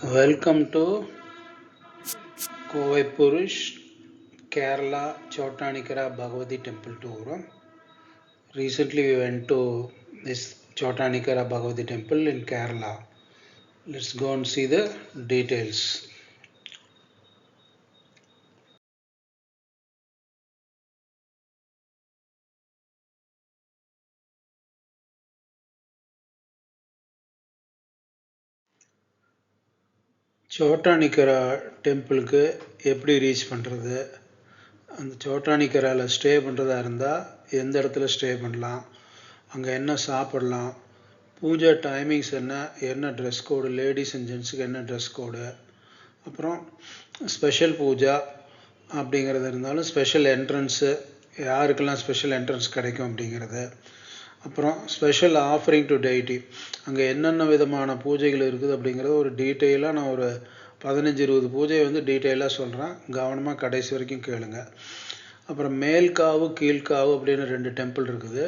Welcome to Kovai Purush, Kerala Chotanikara Bhagavati Temple tour. Recently we went to this Chotanikara Bhagavati Temple in Kerala. Let's go and see the details. Chottanikkara டெம்பிளுக்கு எப்படி reach பண்ணுறது, அந்த சோட்டானிக்கராவில் stay பண்ணுறதா இருந்தால் எந்த இடத்துல stay பண்ணலாம், அங்கே என்ன சாப்பிடலாம், பூஜை டைமிங்ஸ் என்ன ட்ரெஸ் கோடு, லேடிஸ் அண்ட் ஜென்ஸுக்கு என்ன ட்ரெஸ் கோடு, அப்புறம் ஸ்பெஷல் பூஜா அப்படிங்கிறது இருந்தாலும் ஸ்பெஷல் என்ட்ரன்ஸு யாருக்கெல்லாம் ஸ்பெஷல் என்ட்ரன்ஸ் கிடைக்கும் அப்படிங்கிறது, அப்புறம் ஸ்பெஷல் ஆஃபரிங் டு டெய்டி அங்கே என்னென்ன விதமான பூஜைகள் இருக்குது அப்படிங்கிறது ஒரு டீட்டெயிலாக நான் ஒரு 15-20 பூஜையை டீட்டெயிலாக சொல்கிறேன். கவனமாக கடைசி வரைக்கும் கேளுங்க. அப்புறம் மேல்காவு கீழ்காவு அப்படின்னு 2 டெம்பிள் இருக்குது.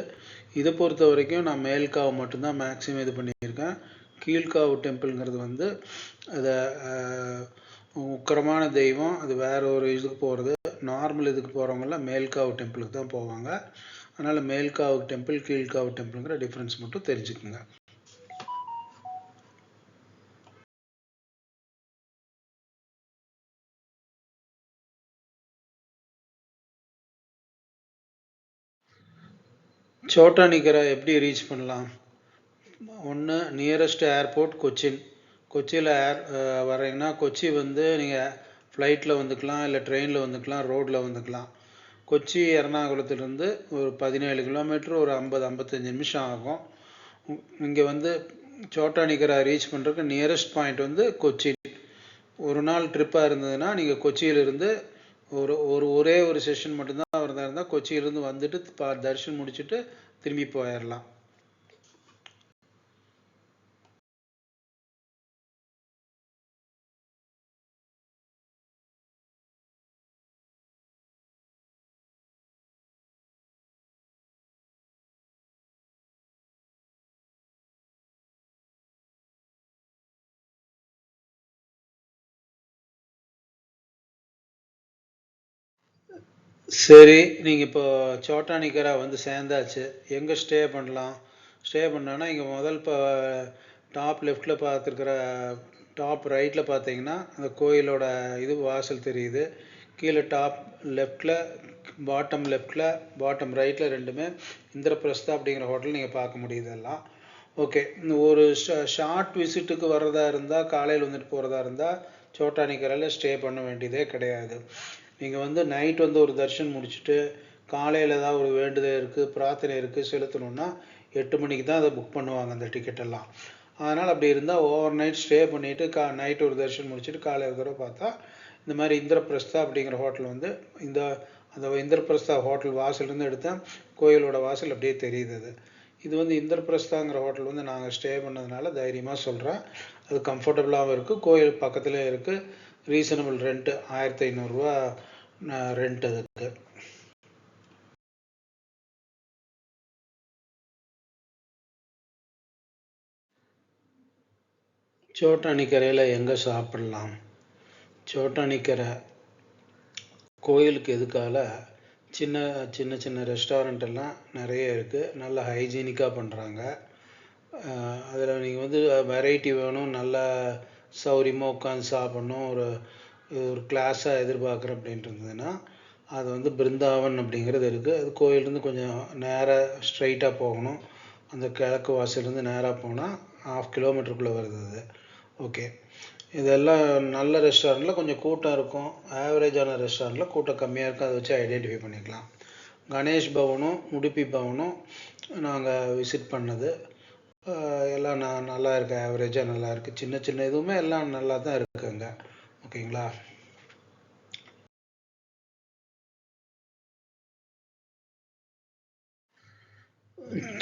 இதை பொறுத்த வரைக்கும் நான் மேல்காவு மட்டும்தான் மேக்ஸிமம் இது பண்ணியிருக்கேன். கீழ்காவு டெம்பிள்ங்கிறது அதை உக்கிரமான தெய்வம், அது வேற ஒரு இதுக்கு போகிறது. நார்மல் இதுக்கு போகிறவங்களாம் மேல்காவு டெம்பிளுக்கு தான் போவாங்க. அதனால் மேல்காவு டெம்பிள் கீழ்காவு டெம்பிளுங்கிற டிஃப்ரென்ஸ் மட்டும் தெரிஞ்சுக்குங்க. சோட்டானிக்கரா எப்படி ரீச் பண்ணலாம்? ஒன்று, நியரஸ்ட் ஏர்போர்ட் கொச்சியில் வரீங்கன்னா கொச்சி நீங்கள் ஃப்ளைட்டில் வந்துக்கலாம், இல்லை ட்ரெயினில் வந்துக்கலாம், ரோட்டில் வந்துக்கலாம். கொச்சி எர்ணாகுளத்துலேருந்து ஒரு 17 கிலோமீட்டர், ஒரு 50-55 நிமிஷம் ஆகும். இங்கே சோட்டானிக்கரா ரீச் பண்ணுறதுக்கு நியரஸ்ட் பாயிண்ட் கொச்சி. ஒரு நாள் ட்ரிப்பாக இருந்ததுன்னா நீங்கள் கொச்சியிலிருந்து ஒரே ஒரு செஷன் மட்டும்தான் வரதா இருந்தால் கொச்சியிலேருந்து வந்துட்டு தரிசனம் முடிச்சுட்டு திரும்பி போயிடலாம். சரி, நீங்கள் இப்போ சோட்டானிக்கரா சேர்ந்தாச்சு. எங்கே ஸ்டே பண்ணலாம்? ஸ்டே பண்ணோன்னா இங்கே முதல் டாப் லெஃப்டில் பார்த்துருக்கிற டாப் ரைட்டில் பார்த்தீங்கன்னா அந்த கோயிலோட இது வாசல் தெரியுது. கீழே டாப் லெஃப்டில், பாட்டம் லெஃப்டில், பாட்டம் ரைட்டில் ரெண்டுமே இந்திரபிரஸ்தா அப்படிங்கிற ஹோட்டல் நீங்கள் பார்க்க முடியுது எல்லாம். ஓகே, ஒரு ஷார்ட் விசிட்டுக்கு வர்றதா இருந்தால், காலையில் போகிறதா இருந்தால் சோட்டானிக்கராவில் ஸ்டே பண்ண வேண்டியதே கிடையாது. நீங்கள் நைட் ஒரு தரிசனம் முடிச்சுட்டு காலையில் ஏதாவது ஒரு வேண்டுதல் இருக்குது, பிரார்த்தனை இருக்குது செலுத்தணுன்னா 8 மணிக்கு தான் அதை புக் பண்ணுவாங்க அந்த டிக்கெட்டெல்லாம். அதனால் அப்படி இருந்தால் ஓவர் நைட் ஸ்டே பண்ணிவிட்டு நைட் ஒரு தரிசனம் முடிச்சுட்டு காலையில் ஒரு தடவை பார்த்தா இந்த மாதிரி இந்திரபிரஸ்தா அப்படிங்கிற ஹோட்டல் அந்த இந்திரபிரஸ்தா ஹோட்டல் வாசல்லேருந்து எடுத்தால் கோயிலோட வாசல் அப்படியே தெரியுது. இது இந்திரபிரஸ்தாங்கிற ஹோட்டல் நாங்கள் ஸ்டே பண்ணதுனால தைரியமாக சொல்கிறேன். அது கம்ஃபர்டபுளாகவும் இருக்குது, கோயில் பக்கத்தில் இருக்குது, ரீசனபிள் ரெண்ட்டு 1500 ரூபா ரெண்ட் அதுக்கு. சோட்டானிக்கரையில் எங்கே சாப்பிடலாம்? சோட்டானிக்கரை கோயிலுக்கு எதுக்கால சின்ன சின்ன சின்ன ரெஸ்டாரண்ட் எல்லாம் நிறைய இருக்குது, நல்லா ஹைஜீனிக்காக பண்ணுறாங்க. அதில் நீங்கள் வெரைட்டி வேணும், நல்லா சௌரியமாக உட்காந்து சாப்பிட்ணும், ஒரு கிளாஸாக எதிர்பார்க்குறேன் அப்படின்ட்டு இருந்ததுன்னா அது பிருந்தாவன் அப்படிங்கிறது இருக்குது. அது கோயிலேருந்து கொஞ்சம் நேராக ஸ்ட்ரைட்டாக போகணும். அந்த கிழக்கு வாசலேருந்து நேராக போனால் 1/2 கிலோமீட்டருக்குள்ளே வருது அது. ஓகே, இதெல்லாம் நல்ல ரெஸ்டாரண்ட்டில் கொஞ்சம் கூட்டம் இருக்கும், ஆவரேஜான ரெஸ்டாரண்ட்டில் கூட்டம் கம்மியாக இருக்கும். அதை வச்சு ஐடென்டிஃபை பண்ணிக்கலாம். கணேஷ் பவனும் உடுப்பி பவனும் நாங்கள் விசிட் பண்ணது எல்லாம் நல்லா இருக்குது, ஆவரேஜாக நல்லா இருக்குது. சின்ன சின்ன இதுவுமே எல்லாம் நல்லா தான் இருக்குங்க. ஓகேங்களா?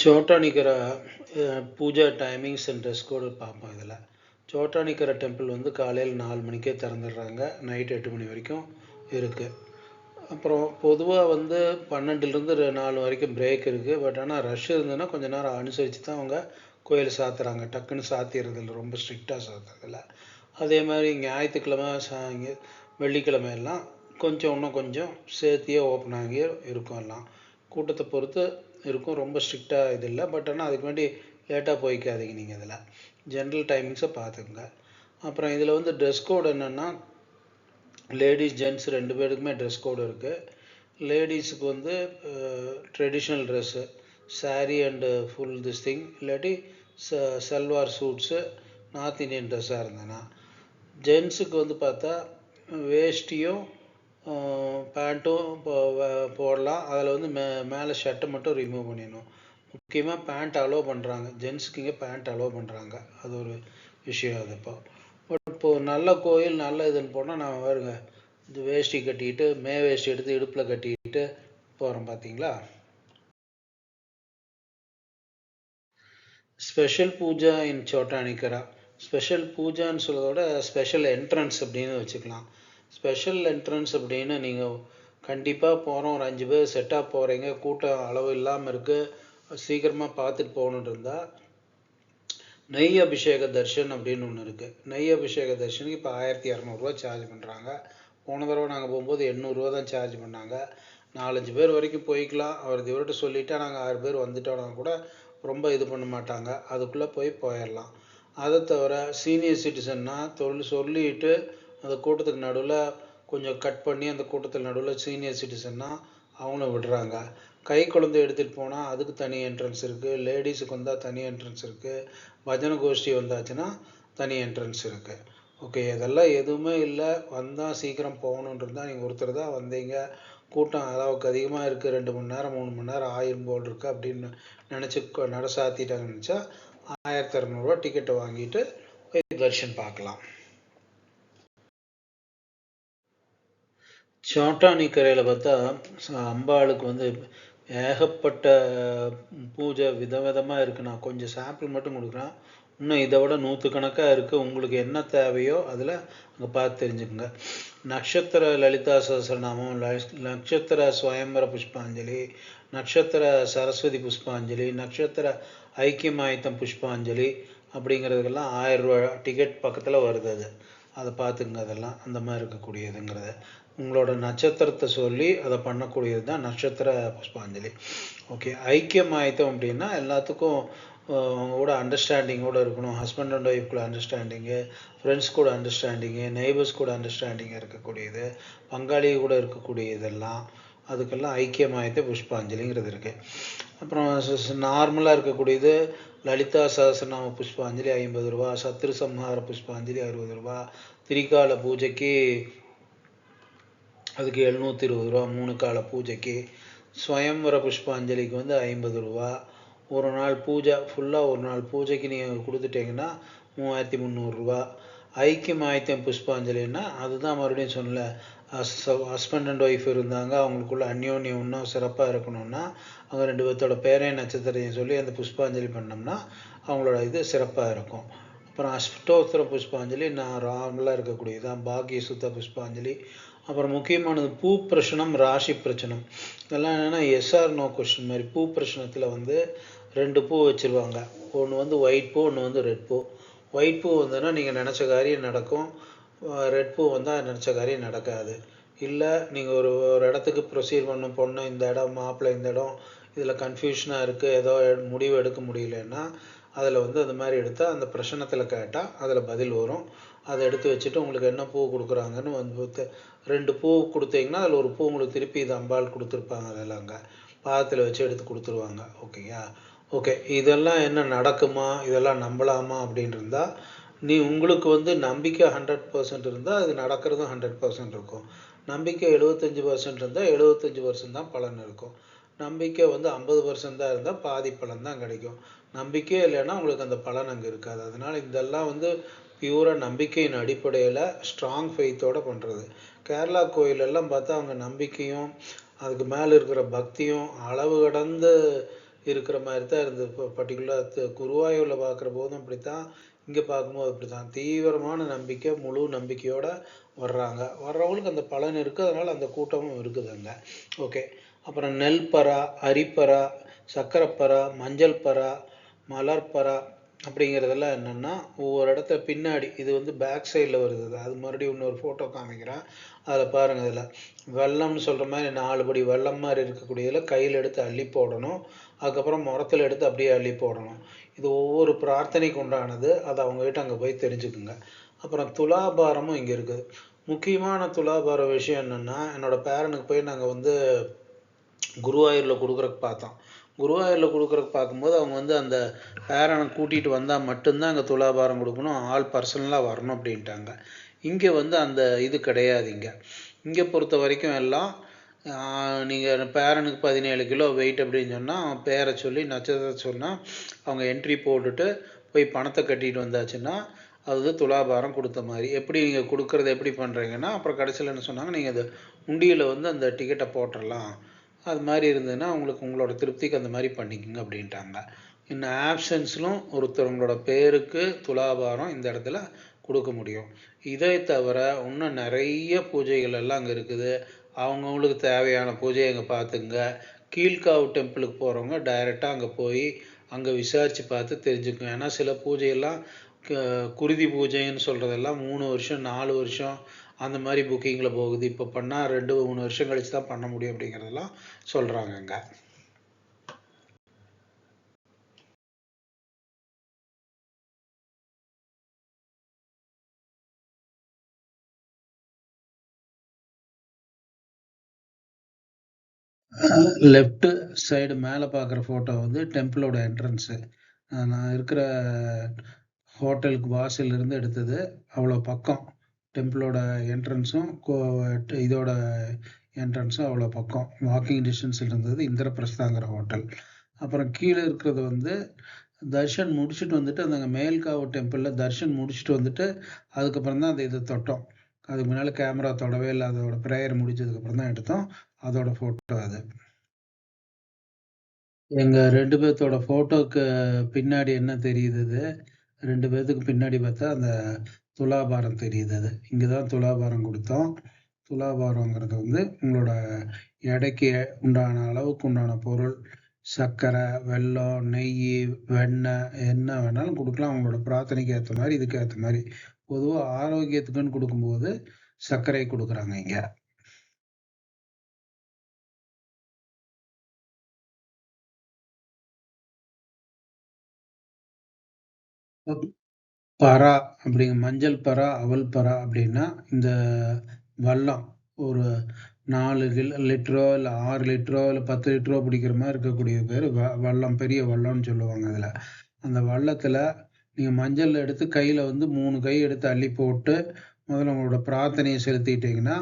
Chottanikkara pooja timings and dress code பார்ப்போம். இதில் சோட்டானிக்கரா டெம்பிள் காலையில் 4 மணிக்கே திறந்துடுறாங்க, நைட் 8 மணி வரைக்கும் இருக்குது. அப்புறம் பொதுவாக 12லேருந்து 4 வரைக்கும் பிரேக் இருக்குது. பட் ஆனால் ரஷ் இருந்ததுன்னா கொஞ்சம் நேரம் அனுசரித்து தான் அவங்க கோயில் சாத்துறாங்க, டக்குன்னு சாத்திடுறதில்ல, ரொம்ப ஸ்ட்ரிக்டாக சாத்துறதில்ல. அதே மாதிரி ஞாயிற்றுக்கிழமை வெள்ளிக்கிழமை எல்லாம் இன்னும் கொஞ்சம் சேர்த்தியே ஓப்பன் ஆகி இருக்கும். எல்லாம் கூட்டத்தை பொறுத்து இருக்கும், ரொம்ப ஸ்ட்ரிக்டாக இது இல்லை. பட் ஆனால் அதுக்கு வேண்டி லேட்டாக போய்க்காதீங்க நீங்கள். இதில் ஜென்ரல் டைமிங்ஸை பார்த்துக்குங்க. அப்புறம் இதில் வந்து ட்ரெஸ் கோடு என்னென்னா, லேடிஸ் ஜென்ட்ஸ் 2 பேருக்குமே ட்ரெஸ் கோடு இருக்குது. லேடிஸுக்கு வந்து traditional dress, sari and full this thing, இல்லாட்டி சல்வார் சூட்ஸு நார்த் இந்தியன் ட்ரெஸ்ஸாக இருந்ததுன்னா. ஜென்ஸுக்கு வந்து பார்த்தா வேஷ்டியும் பேண்ட்டும் போடலாம். அதில் வந்து மேலே ஷர்ட்டை மட்டும் ரிமூவ் பண்ணிடணும். முக்கியமாக பேண்ட் அலோவ் பண்ணுறாங்க, ஜென்ஸுக்கு இங்கே பேண்ட் அலோவ் பண்ணுறாங்க. அது ஒரு விஷயம். அது இப்போது நல்ல கோயில் நல்ல இதுன்னு போனால் நான் வருங்க இது வேஷ்டி கட்டிக்கிட்டு வேஷ்டி எடுத்து இடுப்பில் கட்டிக்கிட்டு போகிறோம் பார்த்தீங்களா. ஸ்பெஷல் பூஜா இன் சோட்டானிக்கரா. ஸ்பெஷல் பூஜான்னு சொல்கிறதோட ஸ்பெஷல் என்ட்ரன்ஸ் அப்படின்னு வச்சுக்கலாம். ஸ்பெஷல் என்ட்ரன்ஸ் அப்படின்னு நீங்கள் கண்டிப்பாக போகிறோம், ஒரு 5 பேர் செட்டாக போகிறீங்க, கூட்டம் அளவு இல்லாமல் இருக்குது, சீக்கிரமாக பார்த்துட்டு போகணுன்னு இருந்தால் நெய் அபிஷேக தர்ஷன் அப்படின்னு ஒன்று இருக்குது. நெய் அபிஷேக தர்ஷனுக்கு இப்போ 1200 சார்ஜ் பண்ணுறாங்க. போன தடவை நாங்கள் போகும்போது 800 தான் சார்ஜ் பண்ணாங்க. 4-5 பேர் வரைக்கும் போய்க்கலாம். அவர் இவர்கிட்ட சொல்லிட்டா நாங்கள் 6 பேர் வந்துட்டோம்னா கூட ரொம்ப இது பண்ண மாட்டாங்க, அதுக்குள்ளே போயிடலாம். அதை தவிர சீனியர் சிட்டிசன்னா சொல்லிட்டு அந்த கூட்டத்துக்கு நடுவில் கொஞ்சம் கட் பண்ணி அந்த கூட்டத்துக்கு நடுவில் சீனியர் சிட்டிசன்னா அவங்கள விடுறாங்க. கை குழந்தை எடுத்துகிட்டு போனால் அதுக்கு தனி என்ட்ரன்ஸ் இருக்குது. லேடிஸுக்கு வந்தால் தனி என்ட்ரன்ஸ் இருக்குது. பஜனை கோஷ்டி வந்தாச்சுன்னா தனி என்ட்ரன்ஸ் இருக்குது. ஓகே, இதெல்லாம் எதுவுமே இல்லை. வந்தால் சீக்கிரம் போகணுன்றது நீங்கள் ஒருத்தர் தான் வந்தீங்க, கூட்டம் அளவுக்கு அதிகமாக இருக்குது, 2 மணி நேரம் 3 மணி நேரம் ஆயிரம் போல் இருக்குது அப்படின்னு நினச்சி நட சாத்திட்டாங்கன்னு நினச்சா 1200 டிக்கெட்டை வாங்கிட்டு போய் தர்ஷன் பார்க்கலாம். சோட்டானிக்கரையில் பார்த்தா அம்பாளுக்கு வந்து ஏகப்பட்ட பூஜை விதவிதமாக இருக்குது. நான் கொஞ்சம் சாம்பிள் மட்டும் கொடுக்குறேன். இன்னும் இதை விட 100கணக்காக இருக்குது. உங்களுக்கு என்ன தேவையோ அதில் அங்கே பார்த்து தெரிஞ்சுக்கோங்க. நட்சத்திர லலிதா சஹஸ்ரநாமம், நட்சத்திர ஸ்வயம்பர புஷ்பாஞ்சலி, நட்சத்திர சரஸ்வதி புஷ்பாஞ்சலி, நட்சத்திர ஐக்கியமாயுத்தம் புஷ்பாஞ்சலி அப்படிங்கிறதுக்கெல்லாம் 1000 ரூபா டிக்கெட் பக்கத்தில் வருது. அதை பார்த்துக்குங்க. அதெல்லாம் அந்த மாதிரி இருக்கக்கூடியதுங்கிறது உங்களோட நட்சத்திரத்தை சொல்லி அதை பண்ணக்கூடியது தான் நட்சத்திர புஷ்பாஞ்சலி. ஓகே, ஐக்கியமாயுத்தம் அப்படின்னா எல்லாத்துக்கும் அவங்க கூட அண்டர்ஸ்டாண்டிங்கோடு இருக்கணும். ஹஸ்பண்ட் அண்ட் ஒய்ஃப் கூட அண்டர்ஸ்டாண்டிங்கு, ஃப்ரெண்ட்ஸ் கூட அண்டர்ஸ்டாண்டிங்கு, நெய்பர்ஸ் கூட அண்டர்ஸ்டாண்டிங்காக இருக்கக்கூடியது, பங்காளி கூட இருக்கக்கூடியதெல்லாம், அதுக்கெல்லாம் ஐக்கியமாயுத்த புஷ்பாஞ்சலிங்கிறது இருக்குது. அப்புறம் நார்மலாக இருக்கக்கூடியது லலிதா சஹஸ்ரநாம புஷ்பாஞ்சலி 50 ரூபா, சத்ரு சம்ஹார புஷ்பாஞ்சலி 60 ரூபா, திரிகால பூஜைக்கு அதுக்கு 720 ரூபா, 3 கால பூஜைக்கு. ஸ்வயம்வர புஷ்பாஞ்சலிக்கு வந்து 50 ரூபா. ஒரு நாள் பூஜை ஃபுல்லாக, ஒரு நாள் பூஜைக்கு நீங்கள் கொடுத்துட்டிங்கன்னா 3300 ரூபா. ஐக்கியமாயுத்தம் புஷ்பாஞ்சலின்னா அதுதான் மறுபடியும் சொன்னல, ஹஸ்பண்ட் அண்ட் ஒய்ஃப் இருந்தாங்க, அவங்களுக்குள்ள அந்யோன்யம் இன்னும் சிறப்பாக இருக்கணும்னா அவங்க 2 பேர்த்தோட பேரையும் நட்சத்திரையும் சொல்லி அந்த புஷ்பாஞ்சலி பண்ணோம்னா அவங்களோட இது சிறப்பாக இருக்கும். அப்புறம் அஷ்டோத்திர புஷ்பாஞ்சலி நார்மலாக இருக்கக்கூடியது தான். பாக்கிய சுத்த புஷ்பாஞ்சலி. அப்புறம் முக்கியமானது பூ பிரச்சனம், ராசி பிரச்சனம். இதெல்லாம் என்னென்னா எஸ்ஆர் நோ கொஸ்டின் மாதிரி. பூ பிரச்சனத்தில் வந்து 2 பூ வச்சுருவாங்க. ஒன்று வந்து ஒயிட் பூ, ஒன்று வந்து ரெட் பூ. ஒயிட் பூ வந்ததுன்னா நீங்கள் நினச்ச காரியம் நடக்கும், ரெட் பூ வந்தால் நினச்ச காரியம் நடக்காது. இல்லை நீங்கள் ஒரு இடத்துக்கு ப்ரொசீட் பண்ணணும், பொண்ணு இந்த இடம், மாப்பிள்ளை இந்த இடம், இதில் கன்ஃபியூஷனாக இருக்குது, ஏதோ முடிவு எடுக்க முடியலன்னா அதில் வந்து அந்த மாதிரி எடுத்தால் அந்த பிரச்சனத்தில் கேட்டால் அதில் பதில் வரும். அதை எடுத்து வச்சுட்டு உங்களுக்கு என்ன பூ கொடுக்குறாங்கன்னு வந்து 2 பூ கொடுத்தீங்கன்னா அதில் ஒரு பூ உங்களுக்கு திருப்பி இது அம்பாள் கொடுத்துருப்பாங்க. அதெல்லாம் அங்கே பாதத்தில் வச்சு எடுத்து கொடுத்துருவாங்க. ஓகேயா? ஓகே, இதெல்லாம் என்ன நடக்குமா, இதெல்லாம் நம்பலாமா அப்படின்னு இருந்தால், உங்களுக்கு வந்து நம்பிக்கை 100% இருந்தால் அது நடக்கிறதும் 100% இருக்கும். நம்பிக்கை 75% இருந்தால் 75% தான் பலன் இருக்கும். நம்பிக்கை வந்து 50% தான் இருந்தால் பாதி பலன் தான் கிடைக்கும். நம்பிக்கையே இல்லைன்னா உங்களுக்கு அந்த பலன் அங்கே இருக்காது. அதனால் இதெல்லாம் வந்து பியூராக நம்பிக்கையின் அடிப்படையில் ஸ்ட்ராங் ஃபெய்த்தோடு பண்ணுறது. கேரளா கோயிலெல்லாம் பார்த்தா அவங்க நம்பிக்கையும் அதுக்கு மேலே இருக்கிற பக்தியும் அளவு கடந்து இருக்கிற மாதிரி தான் இருந்தது. இப்போ பர்டிகுலராக குருவாயூரில் பார்க்குற போதும் அப்படி தான், இங்கே பார்க்கும்போது அப்படி தான். தீவிரமான நம்பிக்கை, முழு நம்பிக்கையோடு வர்றவங்களுக்கு அந்த பலன் இருக்குது. அதனால் அந்த கூட்டமும் இருக்குது அங்கே. ஓகே, அப்புறம் நெல் பரா, அரிப்பரா, சக்கரைப்பரா, மஞ்சள் பரா, மலர்பரா அப்படிங்கிறதெல்லாம் என்னென்னா ஒவ்வொரு இடத்துல பின்னாடி இது வந்து பேக் சைடில் வருது. அது மறுபடியும் இன்னொரு ஃபோட்டோ காமிக்கிறேன். அதில் பாருங்கள், இதில் வெள்ளம்னு சொல்கிற மாதிரி 4 படி வெள்ளம் மாதிரி இருக்கக்கூடியதில் கையில் எடுத்து அள்ளி போடணும். அதுக்கப்புறம் முறத்தில் எடுத்து அப்படியே அள்ளி போடணும். இது ஒவ்வொரு பிரார்த்தனைக்கு உண்டானது. அதை அவங்ககிட்ட அங்கே போய் தெரிஞ்சுக்குங்க. அப்புறம் துலாபாரமும் இங்கே இருக்குது. முக்கியமான துலாபார விஷயம் என்னென்னா, என்னோடய பேரனுக்கு போய் நாங்கள் வந்து குருவாயூரில் கொடுக்குறக்கு பார்த்தோம். குருவாயூரில் கொடுக்குறக்கு பார்க்கும்போது அவங்க வந்து அந்த பேரனை கூட்டிகிட்டு வந்தால் மட்டும்தான் அங்கே துலாபாரம் கொடுக்கணும், ஆள் பர்சனலாக வரணும் அப்படின்ட்டாங்க. இங்கே வந்து அந்த இது கிடையாது. இங்கே பொறுத்த வரைக்கும் எல்லாம் நீங்கள் பேரனுக்கு 17 கிலோ வெயிட் அப்படின்னு சொன்னால் அவன் பேரை சொல்லி நட்சத்திரத்தை சொன்னால் அவங்க என்ட்ரி போட்டுட்டு போய் பணத்தை கட்டிட்டு வந்தாச்சுன்னா அது துலாபாரம் கொடுத்த மாதிரி. எப்படி நீங்கள் கொடுக்குறது எப்படி பண்ணுறீங்கன்னா, அப்புறம் கடைசியில் என்ன சொன்னாங்க, நீங்கள் அது உண்டியில் வந்து அந்த டிக்கெட்டை போட்டுடலாம், அது மாதிரி இருந்ததுன்னா உங்களுக்கு உங்களோட திருப்திக்கு அந்த மாதிரி பண்ணிக்கோங்க அப்படின்ட்டாங்க. இன்னும் ஆப்ஷன்ஸ்லும் ஒருத்தவங்களோட பேருக்கு துலாபாரம் இந்த இடத்துல கொடுக்க முடியும். இதை தவிர இன்னும் நிறைய பூஜைகள் எல்லாம் அங்கே இருக்குது. அவங்கவுங்களுக்கு தேவையான பூஜையை அங்கே பார்த்துங்க. கீழ்காவு டெம்பிளுக்கு போகிறவங்க டைரெக்டாக அங்கே போய் அங்கே விசாரித்து பார்த்து தெரிஞ்சுக்குங்க. ஏன்னா சில பூஜையெல்லாம் குருதி பூஜைன்னு சொல்கிறதெல்லாம் 3 வருஷம் 4 வருஷம் அந்த மாதிரி புக்கிங்கில் போகுது. இப்போ பண்ணால் 2-3 வருஷம் கழித்து தான் பண்ண முடியும் அப்படிங்கிறதெல்லாம் சொல்கிறாங்கங்க. லெஃப்ட் சைடு மேலே பார்க்குற ஃபோட்டோ வந்து டெம்பிளோட என்ட்ரன்ஸு. நான் இருக்கிற ஹோட்டலுக்கு வாசலிருந்து எடுத்தது. அவ்வளோ பக்கம் டெம்பிளோட என்ட்ரன்ஸும் இதோட என்ட்ரன்ஸும் அவ்வளோ பக்கம் வாக்கிங் டிஸ்டன்ஸில் இருந்தது இந்திரபிரஸ்தாங்கிற ஹோட்டல். அப்புறம் கீழே இருக்கிறது வந்து தர்ஷன் முடிச்சுட்டு வந்துட்டு அந்த மேல்காவு டெம்பிளில் தர்ஷன் முடிச்சுட்டு வந்துட்டு அதுக்கப்புறம் தான் அந்த இதை தொட்டோம். அதுக்கு முன்னால் கேமரா தொடவே இல்லை. அதோட ப்ரேயர் முடிச்சதுக்கப்புறம் தான் எடுத்தோம். அதோட ஃபோட்டோ அது. எங்கள் 2 பேர்த்தோட ஃபோட்டோக்கு பின்னாடி என்ன தெரியுது, 2 பேர்த்துக்கு பின்னாடி பார்த்தா அந்த துலாபாரம் தெரியுது. அது இங்கே தான் துலாபாரம் கொடுத்தோம். துலாபாரங்கிறது வந்து உங்களோட எடைக்கு உண்டான அளவுக்கு உண்டான பொருள், சர்க்கரை, வெல்லம், நெய், வெண்ணெய் என்ன வேணாலும் கொடுக்கலாம். உங்களோட பிரார்த்தனைக்கு ஏற்ற மாதிரி இதுக்கு ஏற்ற மாதிரி. பொதுவாக ஆரோக்கியத்துக்குன்னு கொடுக்கும்போது சர்க்கரை கொடுக்குறாங்க இங்கே. பரா அப்படிங்க மஞ்சள் பரா, அவல் பரா அப்படின்னா இந்த வல்லம் ஒரு 4 லிட்டரோ இல்லை 6 லிட்டரோ இல்லை 10 லிட்டரோ பிடிக்கிற மாதிரி இருக்கக்கூடிய பேர் வல்லம், பெரிய வல்லம்னு சொல்லுவாங்க. அதில் அந்த வல்லத்தில் நீங்கள் மஞ்சள் எடுத்து கையில் வந்து 3 கை எடுத்து அள்ளி போட்டு முதல்ல உங்களோட பிரார்த்தனையை செலுத்திட்டீங்கன்னா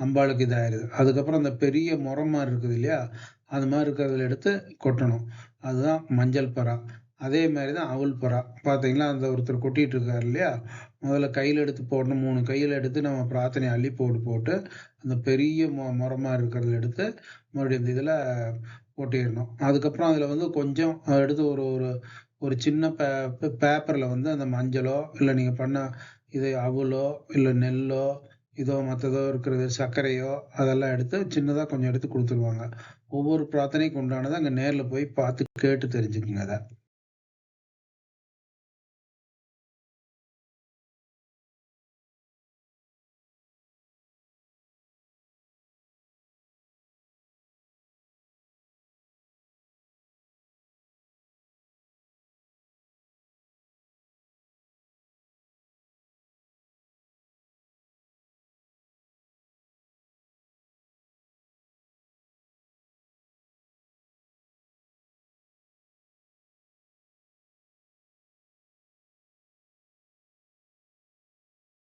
அம்பாளுக்கு இதாகிடுது. அதுக்கப்புறம் அந்த பெரிய முறம் மாதிரி இருக்குது இல்லையா, அது மாதிரி இருக்கிறதுல எடுத்து கொட்டணும். அதுதான் மஞ்சள் பரா. அதே மாதிரி தான் அவல் பரா. பார்த்தீங்களா, அந்த ஒருத்தர் கொட்டிகிட்டு இருக்கார் இல்லையா, முதல்ல கையில் எடுத்து போடணும். 3 கையில் எடுத்து நம்ம பிரார்த்தனை அள்ளி போட்டு அந்த பெரிய முறமாக இருக்கிறதுல எடுத்து மறுபடியும் இந்த இதில் போட்டிடணும். அதுக்கப்புறம் அதில் வந்து கொஞ்சம் எடுத்து ஒரு ஒரு ஒரு சின்ன பேப்பரில் வந்து அந்த மஞ்சளோ இல்லை நீங்கள் பண்ண இது அவலோ இல்லை நெல்லோ இதோ மற்றதோ இருக்கிறது சர்க்கரையோ அதெல்லாம் எடுத்து சின்னதாக கொஞ்சம் எடுத்து கொடுத்துருவாங்க. ஒவ்வொரு பிரார்த்தனைக்கு உண்டானதை அங்கே நேரில் போய் பார்த்து கேட்டு தெரிஞ்சுக்குங்க அதை.